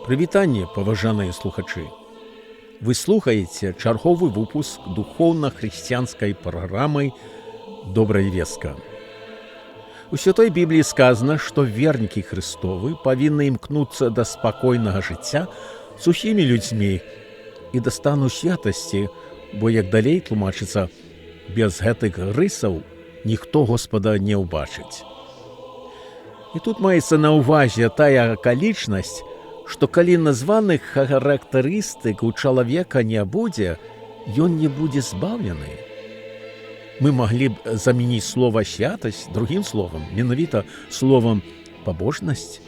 Прывітанне, паважаныя слухачы. Вы слухаеце чарговы выпуск духоўна-хрысціянскай праграмы «Добрая вестка». У Святой Бібліі сказана, што вернікі Христовы павінны імкнуцца да спакойнага жыцця з усімі людзьмі і да стану святасці, бо, як далей тлумачыцца, без гэтых рысаў ніхто Господа не ўбачыць. І тут маецца на ўвазе тая акалічнасць, што калі названых характарыстык у чалавека не будзе, ён не будзе збаўлены. Мы маглі б замяніць слова «святасць» другім словам, менавіта словам «пабожнасць».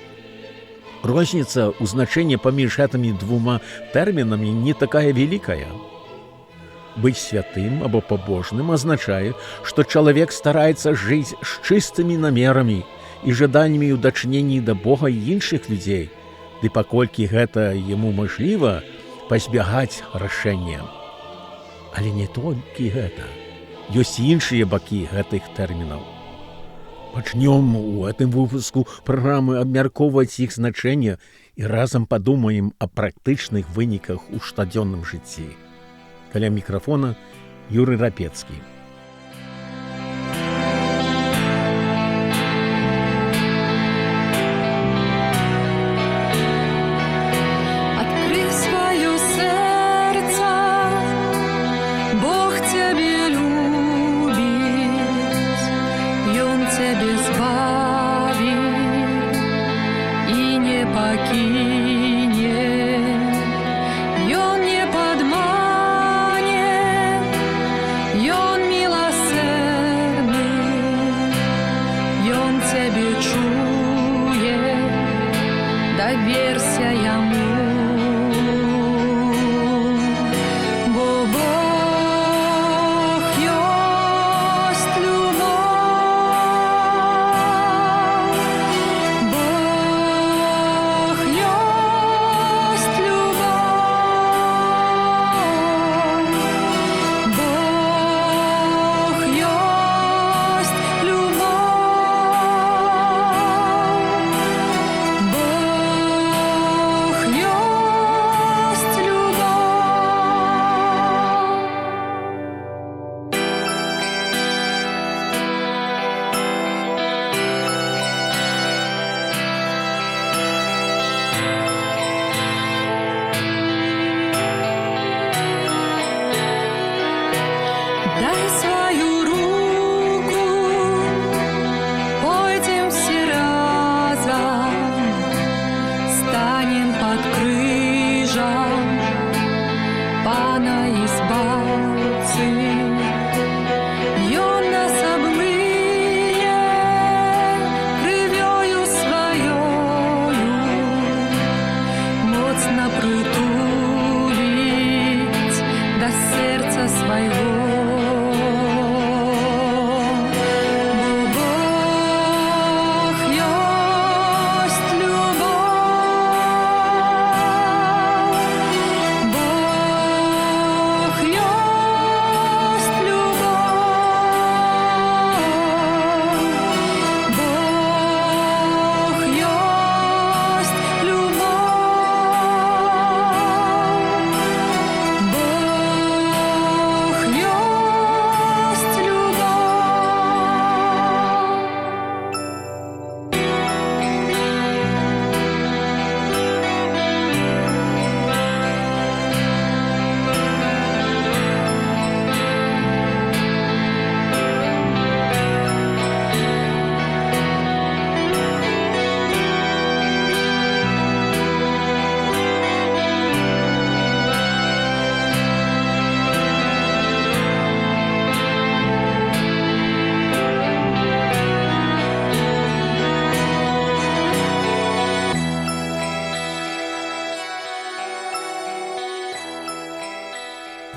Розніца ў значэнні паміж гэтымі двума тэрмінамі не такая вялікая. Быць святым або пабожным азначае, што чалавек стараецца жыць з чыстымі намерамі і жаданнямі ў дачыненні да Бога і іншых людзей, ды паколькі гэта яму мажліва, пазбягаць грашэння. Але не толькі гэта. Ёсць іншыя бакі гэтых тэрмінаў. Пачнём у гэтым выпуску праграмы абмяркоўваць іх значэнне і разам падумаем о практычных выніках у штодзённым жыцці. Каля мікрафона Юрый Рапецкі.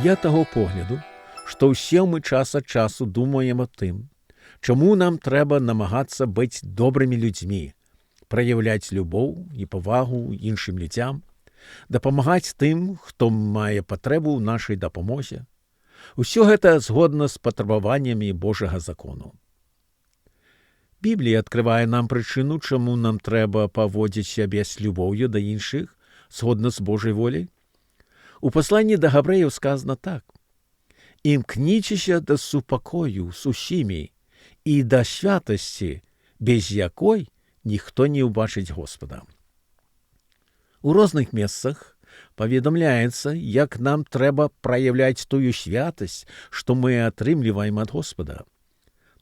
Я таго погляду, што ўсе мы час ад часу думаем аб тым, чаму нам трэба намагацца быць добрымі людзьмі, праяўляць любоў і павагу іншым людзям, дапамагаць тым, хто мае патрэбу ў нашай дапамозе. Усё гэта згодна з патрабаваннямі Божага закону. Біблія адкрывае нам прычыну, чаму нам трэба паводзіць сябе з любоўю да іншых, згодна з Божою волею? У посланні до Габреїв сказано так. «Імкнітеся до супокою з усіми і до святості, без якої ніхто не убачить Господа». У різних місцях повідомляється, як нам треба проявляти тую святость, що ми отримуємо від Господа.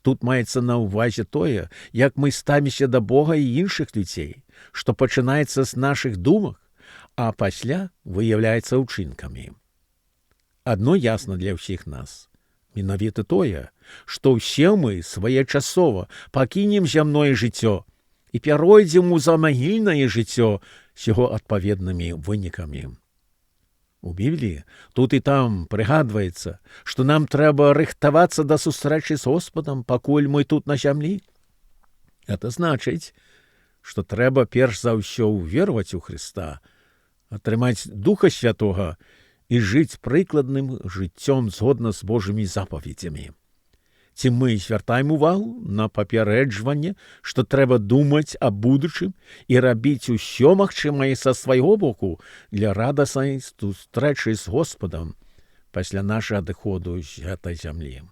Тут мається на увазі тое, як ми ставимося до Бога і інших людей, що починається з наших думок, а після виявляється учинками. Одно ясно для всіх нас. Менавіта тое, што ўсе мы своечасова пакінем зямное жыццё і перайдзем у замагільнае жыццё з яго адпаведнымі вынікамі. У Бібліі тут і там прыгадваецца, што нам трэба рыхтавацца да сустрэчы з Господам, пакуль мы тут на зямлі. Это значыць, што трэба перш за ўсё увераваць у Хрыста, атрымаць Духа Святога і жыць прыкладным жыццём згодна з Божымі запаведзямі. Ці мы звяртаем увагу на папярэджванне, што трэба думаць аб будучым і рабіць усё магчымае са свайго боку для радаснай сустрэчы з Господам пасля нашага адыходу з гэтай зямлі.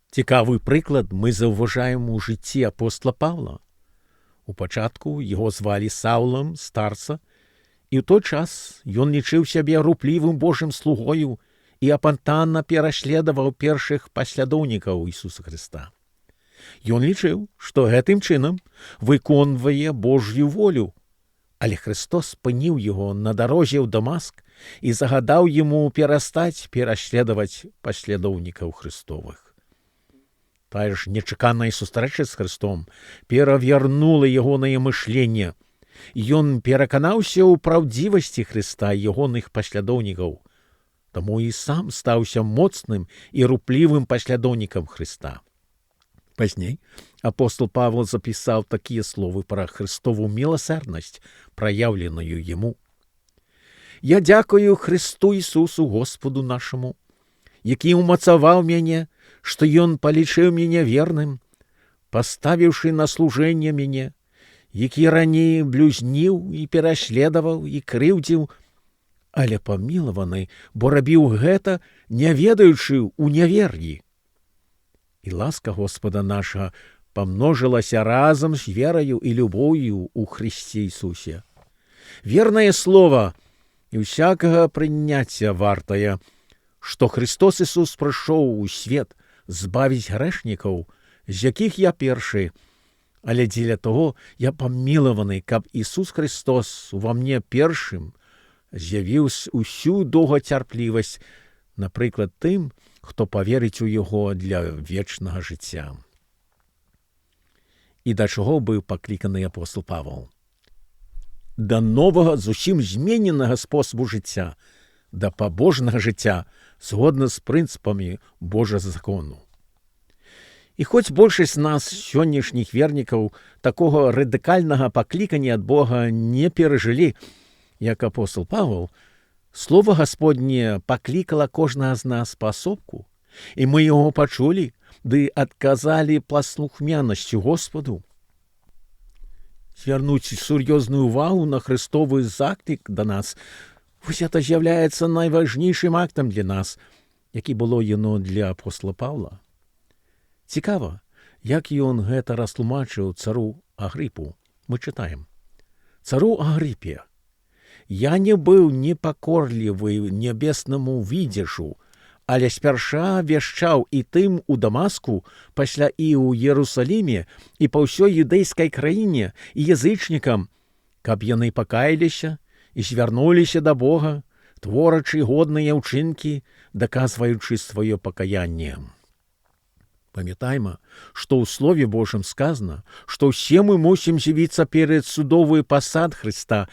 Цікавы прыклад мы заўважаем у жыцці апостола Павла. У пачатку яго звалі Саулам, старца, і ў той час ён лічыў сябе руплівым Божым слугою і апантанна пераследаваў першых паслядоўнікаў Ісуса Хрыста. Ён лічыў, што гэтым чынам выконвае Божью волю, але Христос спыніў яго на дарозе ў Дамаск і загадаў яму перастаць пераследаваць паслядоўнікаў Христовых. Тая ж нечаканая сустрэча з Христом перавярнула ягонае мышленне. Ён пераканаўся ў праўдзівасці Христа і ягоных паслядоўнікаў, таму і сам стаўся моцным і руплівым паслядоўнікам Христа. Пазней апостол Павел запісаў такія словы пра Христову міласэрнасць, праяўленую яму. «Я дзякую Христу Ісусу Господу нашаму, які ўмацаваў мяне, што Ён палічыў мяне верным, паставіўшы на служэнне мяне, які раней блюзніў і пераследаваў і крыўдзіў, але памілаваны, бо рабіў гэта, не ведаючы ў нявер'і. І ласка Господа нашага памножылася разам з вераю і любоўю ў Христе Ісусе. Вернае слова і ўсякага прыняцця вартае, што Христос Ісус прыйшоў у свет збавіць грэшнікаў, з якіх я першы, але дзеля таго я памілаваны, каб Ісус Христос ува мне першым з'явіў усю доўгацярплівасць, напрыклад, тым, хто паверыць у яго для вечнага жыцця». І да чаго быў пакліканы апостол Павел? Да новага, зусім змененага спосабу жыцця, да пабожнага жыцця, згодна з прынцыпамі Божага закону. І хоць большасць нас, сённяшніх вернікаў, такога радыкальнага паклікання ад Бога не перажылі, як апостол Павел, Слово Господне паклікала кожнага з нас паасобку, і мы яго пачулі, ды адказалі паслухмянасцю Господу. Звярнуць сур'ёзную ўвагу на Христовы заклік да нас, вось гэта з'яўляецца найважнейшым актам для нас, які было яно для апостола Павла. Цікава, як ён гэта растлумачыў цару Агрипу. Мы чытаем. «Цару Агрипе, я не быў непакорлівы небеснаму відзяшу, але спярша вяшчаў і тым у Дамаску, пасля і ў Єрусаліме, і па ўсёй юдэйскай краіне, і язычнікам, каб яны пакаяліся і звярнуліся да Бога, творачы годныя ўчынкі, даказваючы сваё пакаянне». Памятайма, што ў Слове Божым сказана, што ўсе мы мусім з'явіцца перад судовы пасад Христа,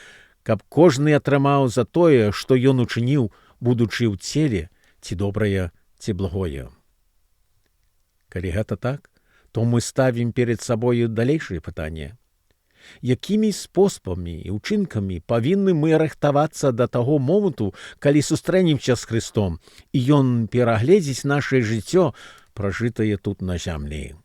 каб кожны атрымаў за тое, што ён учыніў, будучы ў целе, ці добрае, ці благое. Калі гэта так, то мы ставім перед сабою далейшае пытанне. Якімі спосабамі і ўчынкамі павінны мы рыхтавацца да таго моманту, калі сустрэнемся з Христом, і ён перагледзіць нашае жыццё, пражытае тут на зямлі.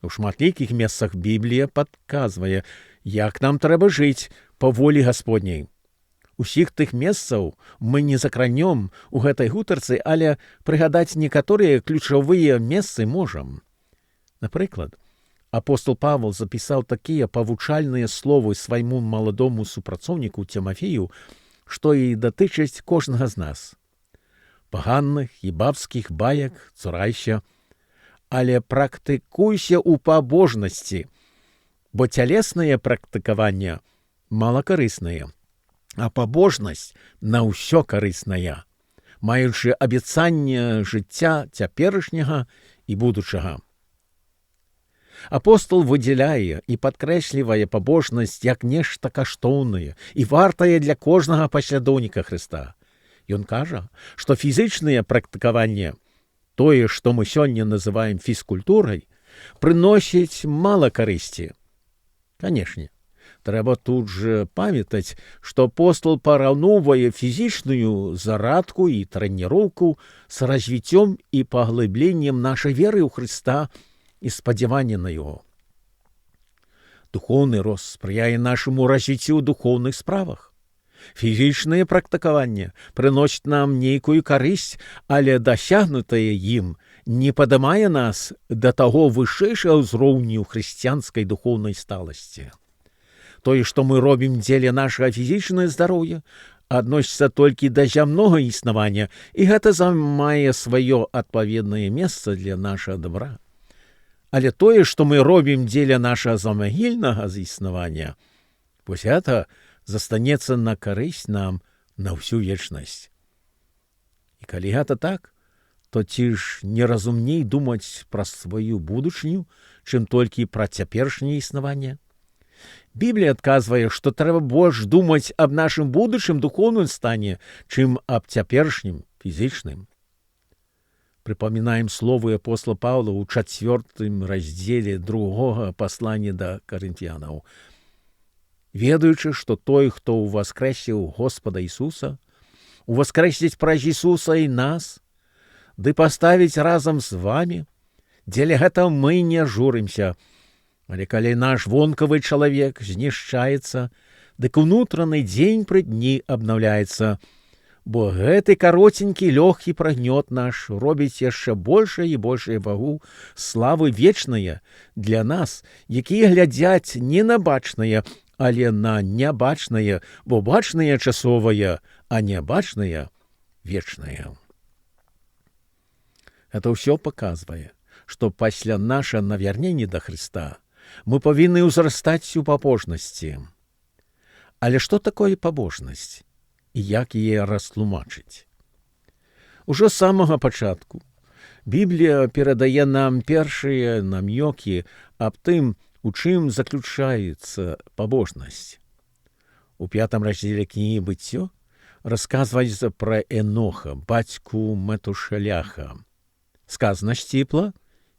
У шматлікіх месцах Біблія падказвае, як нам трэба жыць, па волі Гасподняй. Усіх тых месцаў мы не закранём у гэтай гутарцы, але прыгадаць некаторыя ключавыя месцы можам. Напрыклад, апостол Павел запісаў такія павучальныя словы свайму маладому супрацоўніку Цімафею, што і датычаць кожнага з нас. Паганных і бабскіх баек цурайся, але практыкуйся ў пабожнасці, бо цялеснае практыкаванне малакарыснае, а пабожнасць на ўсё карысная, маючы абяцанне жыцця цяперашняга і будучага. Апостол выдзяляе і падкрэслівае пабожнасць як нешта каштоўнае і вартае для кожнага паслядоўніка Хрыста. Ён кажа, што фізычнае практыкаванне, тое, што мы сёння называем фізкультурай, прыносіць мала карысці. Канешне, трэба тут жа памятаць, што апостол параўноўвае фізічную зарадку і трэніроўку з развіццём і паглыбленнем нашай веры ў Хрыста і спадзявання на яго. Духоўны рост спрыяе нашаму развіццю ў духоўных справах. Фізічнае практыкаванне прыносіць нам нейкую карысць, але дасягнутае ім не падымае нас да таго вышэйшага ўзроўню хрысціянскай духоўнай сталасці. Тое, што мы робім дзеля нашага фізічнага здароўя, адносіцца толькі да зямнога існавання, і гэта займае сваё адпаведнае месца для нашага добра. Але тое, што мы робім дзеля нашага замагільнага існавання, вось гэта застанецца на карысць нам на ўсю вечнасць. І калі гэта так, то ці ж неразумней думаць пра сваю будучыню, чым толькі пра цяперашняе існаванне? Біблія адказвае, што трэба больш думаць аб нашым будучым духоўным стане, чым аб цяперашнім фізічным. Прыпамінаем словы апостола Паўла ў 4 раздзеле 2 паслання да Карынфянаў. Ведаючы, што той, хто ўваскрэсіў Господа Ісуса, уваскрэсіць праз Ісуса і нас, ды паставіць разам з вамі, дзеля гэтага мы не журымся. Але калі наш вонкавы чалавек знішчаецца, дык унутраны дзень пры дні абнаўляецца, бо гэты кароценькі лёгкі прагнёт наш робіць яшчэ большае і большае вагу славы вечнае для нас, якія глядзяць не на бачнае, але на нябачнае, бо бачнае часовае, а нябачнае вечнае. Гэта ўсё паказвае, што пасля наша навярнення да Хрыста мы павінны ўзрастаць у пабожнасці. Але што такое пабожнасць і як яе растлумачыць? Ужо з самага пачатку Біблія перадае нам першыя намёкі аб тым, у чым заключаецца пабожнасць. У 5 раздзеле кнігі «Быццё» расказваецца пра Эноха, бацьку Метушаляха. Сказана сціпла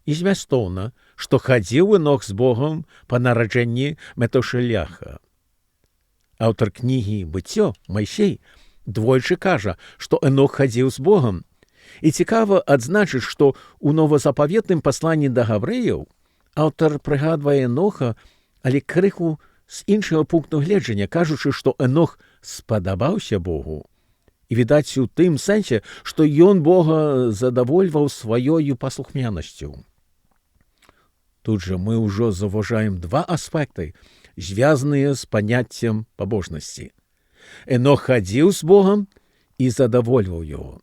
і змястоўна, што хадзіў Энох з Богам па нараджэнні Метушаляха. Аўтар кнігі «Быццё» Майсей двойчы кажа, што Энох хадзіў з Богам. І цікава адзначыць, што ў новазапаветным пасланні да габрэяў аўтар прыгадвае Эноха, але крыху з іншага пункту гледжання, кажучы, што Энох спадабаўся Богу. І відаць у тым сэнсе, што ён Бога задавольваў сваёю паслухмянасцю. Тут жа мы ўжо заўважаем два аспекты, звязаныя з паняццем пабожнасці. Энох хадзіў з Богам і задавольваў яго.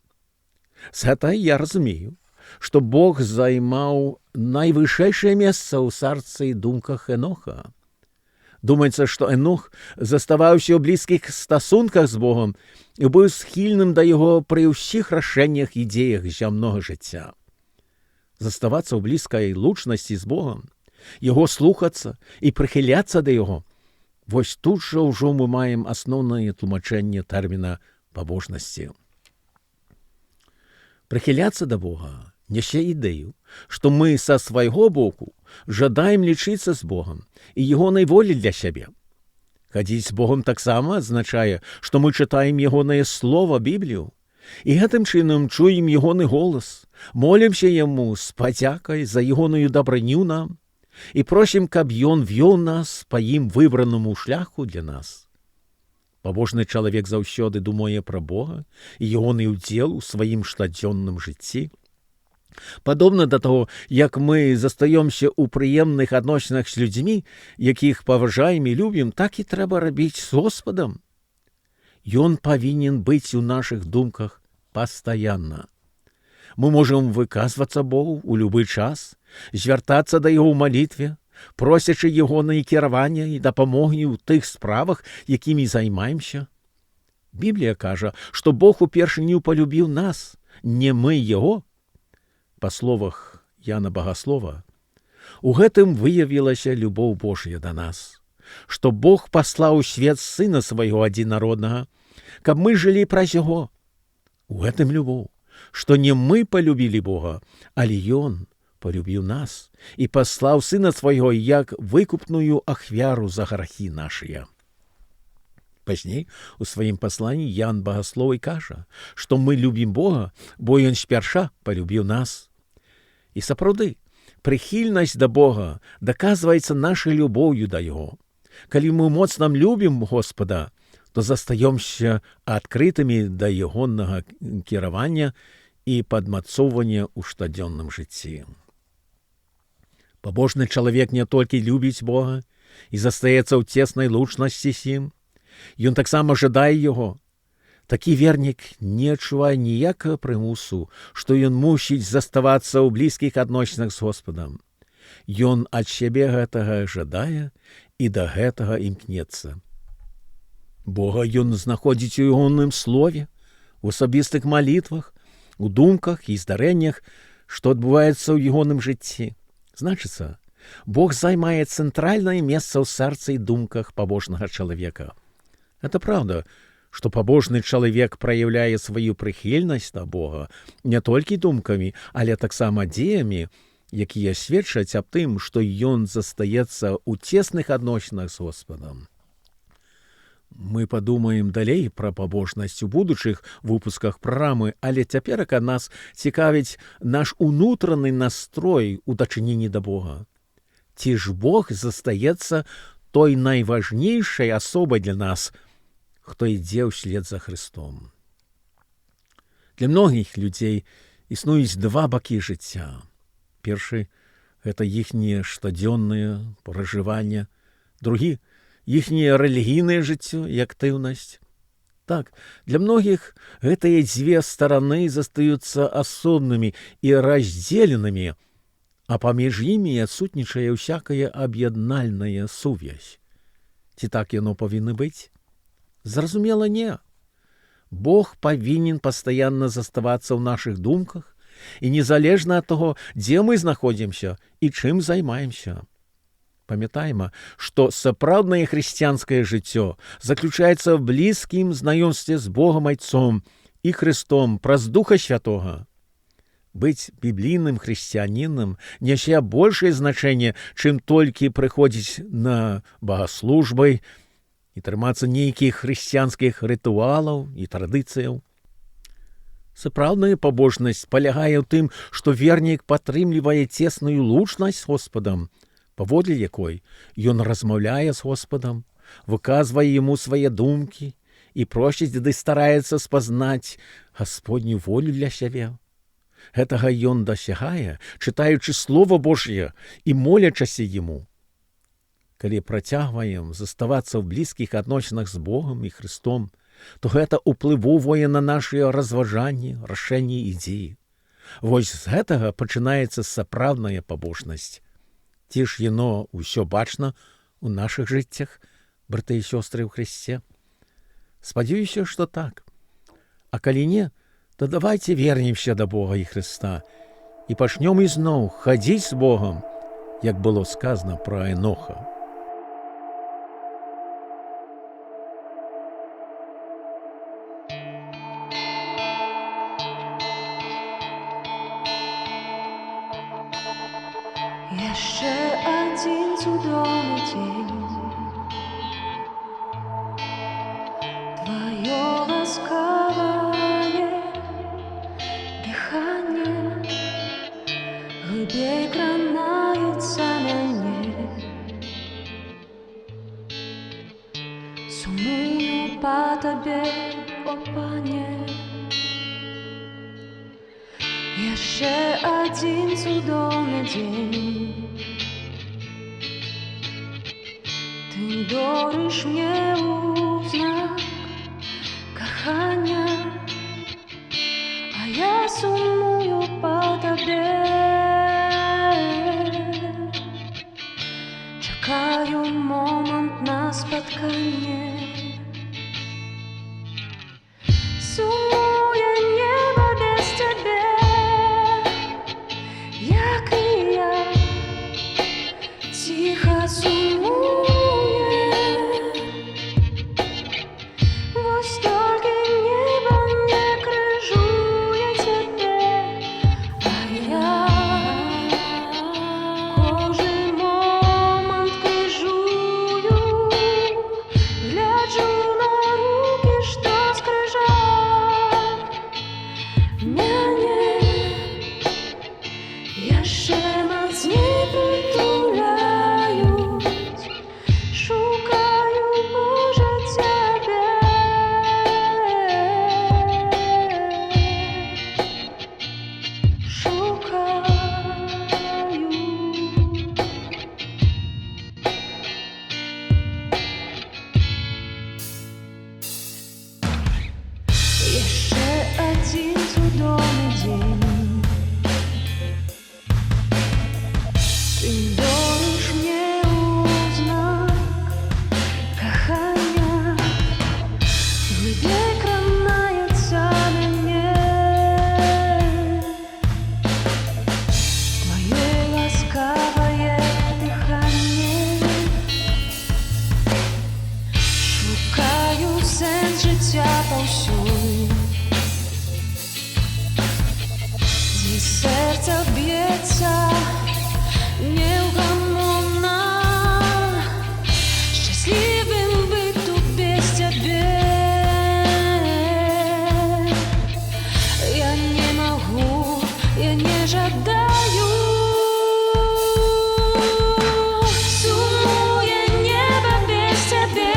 З гэтай я разумею, што Бог займаў найвышэйшае месца ў сарцы і думках Эноха. Думаецца, што Энох заставаўся ў блізкіх стасунках з Богам і быў схільным да яго пры ўсіх рашэннях і дзеях зямнога жыцця. Заставацца ў блізкай лучнасці з Богам, яго слухацца і прыхіляцца да яго. Вось тут жа ўжо мы маем асноўнае тлумачэнне тэрміна пабожнасці. Прыхіляцца да Бога нясе ідэю, што мы са свайго боку жадаем лічыцца з Богам і ягонай волі для сябе. Хадзіць з Богом таксама азначае, што мы чытаем ягонае слова Біблію і гэтым чынам чуем ягоны голас, молімся яму з падзякай за ягоную дабрыню нам і просім, каб ён вёў нас па ім выбранаму шляху для нас. Пабожны чалавек заўсёды думае пра Бога і ягоны ўдзел у сваім штодзённым жыцці. Падобна да таго, як мы застаёмся ў прыемных адносінах з людзьмі, якіх паважаем і любім, так і трэба рабіць з Господам. Ён павінен быць у нашых думках пастаянна. Мы можам выказвацца Богу ў любы час, звяртацца да Яго ў малітве, просячы ягонае кіравання і дапамогі ў тых справах, якімі займаемся. Біблія кажа, што Бог упершыню палюбіў нас, не мы Яго. Па словах Яна Багаслова, у гэтым выявілася любоў Божая да нас, што Бог паслаў у свет Сына свайго адзінароднага, каб мы жылі праз Яго. У гэтым любоў, што не мы палюбілі Бога, але Ён полюбіў нас і паслаў Сына свайго як выкупную ахвяру за грахі нашыя. Пазней у сваім пасланні Ян Багаслоў кажа, што мы любім Бога, бо Ён спярша палюбіў нас. І сапраўды, прыхільнасць да Бога даказваецца нашай любоўю да Яго. Калі мы моцна любім Господа, то застаёмся адкрытымі да ягонага кіравання і падмацоўвання ў штодзённым жыцці. Пабожны чалавек не толькі любіць Бога і застаецца ў цеснай лучнасці з ім, ён таксама жадае Яго. Такі вернік не адчувае ніякага прымусу, што ён мусіць заставацца ў блізкіх адносінах з Господам. Ён ад сябе гэтага жадае і да гэтага імкнецца. Бога ён знаходзіць у ягоным слове, у асабістых малітвах, у думках і здарэннях, што адбываецца ў ягоным жыцці. Значыцца, Бог займае цэнтральнае месца ў сэрцы і думках пабожнага чалавека. Это правда, што пабожны чалавек праяўляе сваю прыхільнасць да Бога не толькі думкамі, але таксама дзеямі, якія сведчаць аб тым, што ён застаецца ў цесных адносінах з Господам. Мы падумаем далей пра пабожнасць у будучых выпусках праграмы, але цяперака нас цікавіць наш унутраны настрой у дачыненні да Бога. Ці ж Бог застаецца той найважнейшай асобай для нас, хто ідзе ўслед за Христом. Для многіх людзей існуюць два бакі жыцця. Першы – гэта іхняе штодзённае пражыванне, другі – іхняе рэлігійнае жыццё і актыўнасць. Так, для многіх гэтыя дзве стараны застаюцца асобнымі і раздзеленымі, а паміж імі адсутнічае ўсякая аб'яднальная сувязь. Ці так яно павінна быць? Зразумела, не. Бог павінен пастаянна заставацца ў нашых думках і незалежна ад таго, дзе мы знаходзімся і чым займаемся. Памятайма, што сапраўднае хрысціянскае жыццё заключаецца ў блізкім знаёмстве з Богам Айцом і Христом праз Духа Святога. Быць біблійным хрысціянінам нясе большае значэнне, чым толькі прыходзіць на богаслужбы і трымацца нейкіх хрысціянскіх рытуалаў і традыцыяў. Сапраўдная пабожнасць палягае ў тым, што вернік падтрымлівае цесную лучнасць з Господам, паводле якой ён размаўляе з Господам, выказвае яму свае думкі і просіць ды стараецца спазнаць Гасподню волю для сябе. Гэтага ён дасягае, чытаючы Слова Божье і молячася яму. Калі працягваем заставацца ў блізкіх адносінах з Богам і Христом, то гэта ўплывовае на нашыя разважанні, рашэнні і дзеі. Вось з гэтага пачынаецца сапраўдная пабожнасць. Ці ж яно ўсё бачна ў нашых жыццях, браты і сёстры ў Христе? Спадзяюся, што так. А калі не, то давайце вернемся да Бога і Христа і пачнём ізноў хадзіць з Богам, як было сказана пра Еноха. Jeszcze один cudowny dzień, Твое ласковое дыхание глубей кранается мне. Сумную Panie. Jeszcze один cudowny dzień. Ty dorysz mnie u znak kochania, a ja sumuję po Tobie. Czekają moment na spotkanie. Sumuję nieba bez Ciebie, jak i ja. Cicho sumuję. Восторге неба не крыжує Ciebie, a ja кожен момент крыжую, гляджу на руки, что скрижать мяне. Jeszcze mocniej przytulaють, шукаю, Боже, Ciebie. Шукаю. Jeszcze один cudowny dzień. Ty dorysz mnie u znak kochania, глибей кранается mnie. Твое ласкавое дыхание. Шукаю сенс життя повсюди, зі серця б'ється неугомонно. Счастливым быть тут без Тебя. Я не могу, я не жадаю. Сумує небо без Тебе,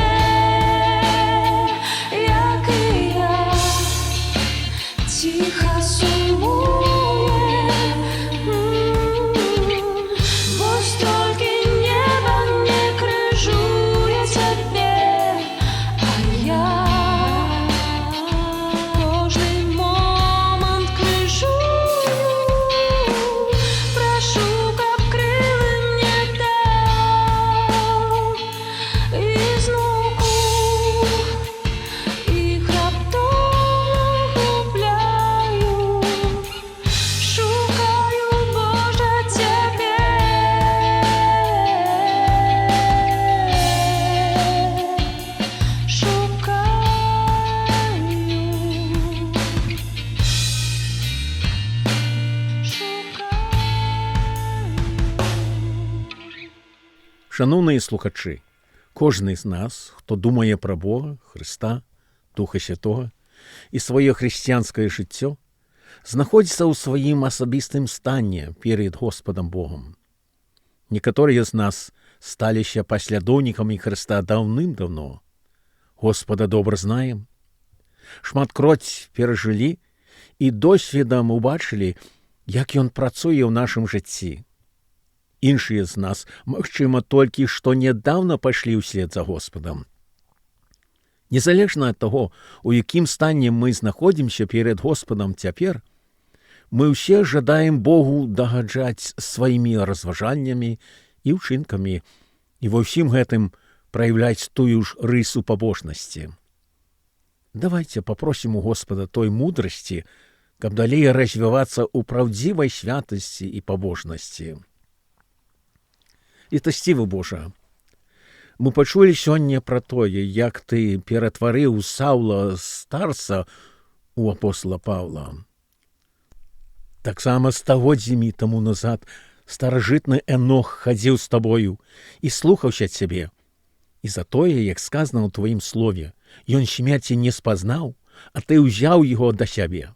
як і я. Тихо сумує. Восторге неба не крыжує Ciebie, а я кожний момент крыжую. Прошу, каб крили мне дав і знуку, їх раптом губляю. Шукаю, Боже, Ciebie. Шановні слухачі, кожен з нас, хто думає про Бога, Христа, Духа Святого і своє християнське життя, знаходиться у своїм особистим стані перед Господом Богом. Некоторые з нас стали ще послідовниками Христа давним-давно. Господа добре знаємо. Шматкроць пережили і досвідом убачили, як Ён працює в нашому житті. Іншыя з нас, магчыма, толькі што нядаўна пайшлі ўслед за Господам. Незалежна ад таго, у якім стане мы знаходзімся перед Господам цяпер, мы ўсе жадаем Богу дагаджаць сваімі разважаннямі і ўчынкамі і ва ўсім гэтым праяўляць тую ж рысу пабожнасці. Давайте попросім у Господа той мудрасці, каб далей развівацца ў праўдзівай святасці і пабожнасці. Літасцівы Божа, мы пачулі сёння пра тое, як Ты ператварыў Саўла старца у апостола Паўла. Таксама стагоддзямі таму назад старажытны Энох хадзіў з Табою і слухаўся Цябе. І за тое, як сказано ў Тваім слове, ён смерці не спазнаў, а Ты ўзяў яго да сябе.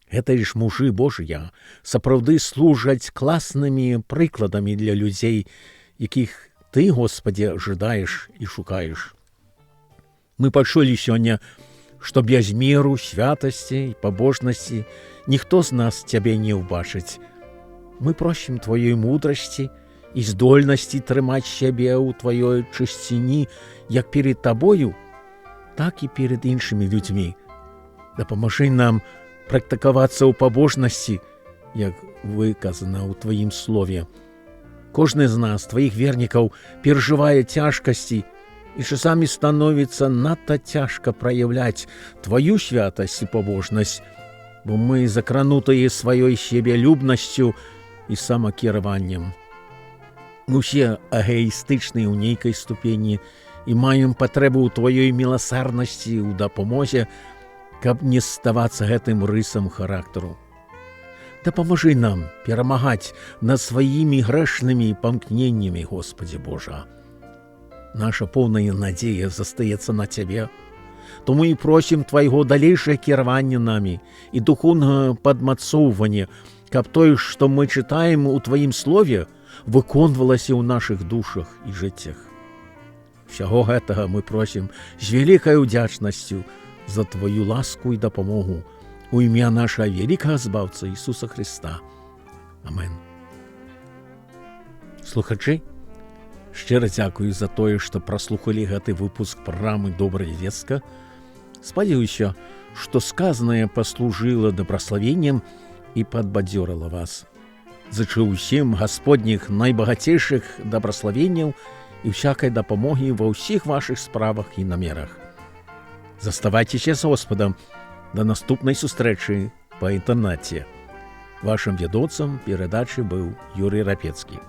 Гэтыя ж мужы Божыя сапраўды служаць класнымі прыкладамі для людзей, якіх Ты, Господзе, жадаеш і шукаеш. Мы пачулі сёння што без міру, святасці і пабожнасці ніхто з нас цябе не ўбачыць. Мы просім тваёй мудрасці і здольнасці трымаць сябе ў тваёй чысціні як перед табою, так і перед іншымі людзьмі. Дапамажы нам практыкавацца ў пабожнасці, як выказана ў тваім слове. Кожны з нас, тваіх вернікаў, перажывае цяжкасці, і часамі становіцца надта цяжка праяўляць тваю святасць і пабожнасць, бо мы закранутыя сваёй себялюбнасцю і самакіраваннем. Мы ўсе эгоістычныя ў нейкай ступені і маем патрэбу ў тваёй міласарнасці, ў дапамозе, каб не ставацца гэтым рысам характару. Дапамажы нам перамагаць над сваімі грэшнымі памкненнямі, Господзе Божа. Наша поўная надзея застаецца на цябе, тому і просім твайго далейшае кіравання намі і духоўнага падмацоўвання, каб тое, што мы чытаем у тваім слове, выконвалася ў нашых душах і жыццях. Усяго гэтага мы просім з вялікай удзячнасцю за тваю ласку і дапамогу у імя нашага вялікага збаўцы Ісуса Христа. Амен. Слухачы, шчыра дзякую за тое, што праслухалі гэты выпуск праграмы «Добрая вестка». Спадзяюся, што сказанае паслужыла дабраславеннем і падбадзёрыла вас. Зычу ўсім гасподніх найбагацейшых дабраславенняў і всякай дапамогі ва ўсіх вашых справах і намерах. Заставайцеся з Господам. До наступнай сустрэчы па інтэрнэце. Вашым вядоцам перадачы быў Юрый Рапецкі.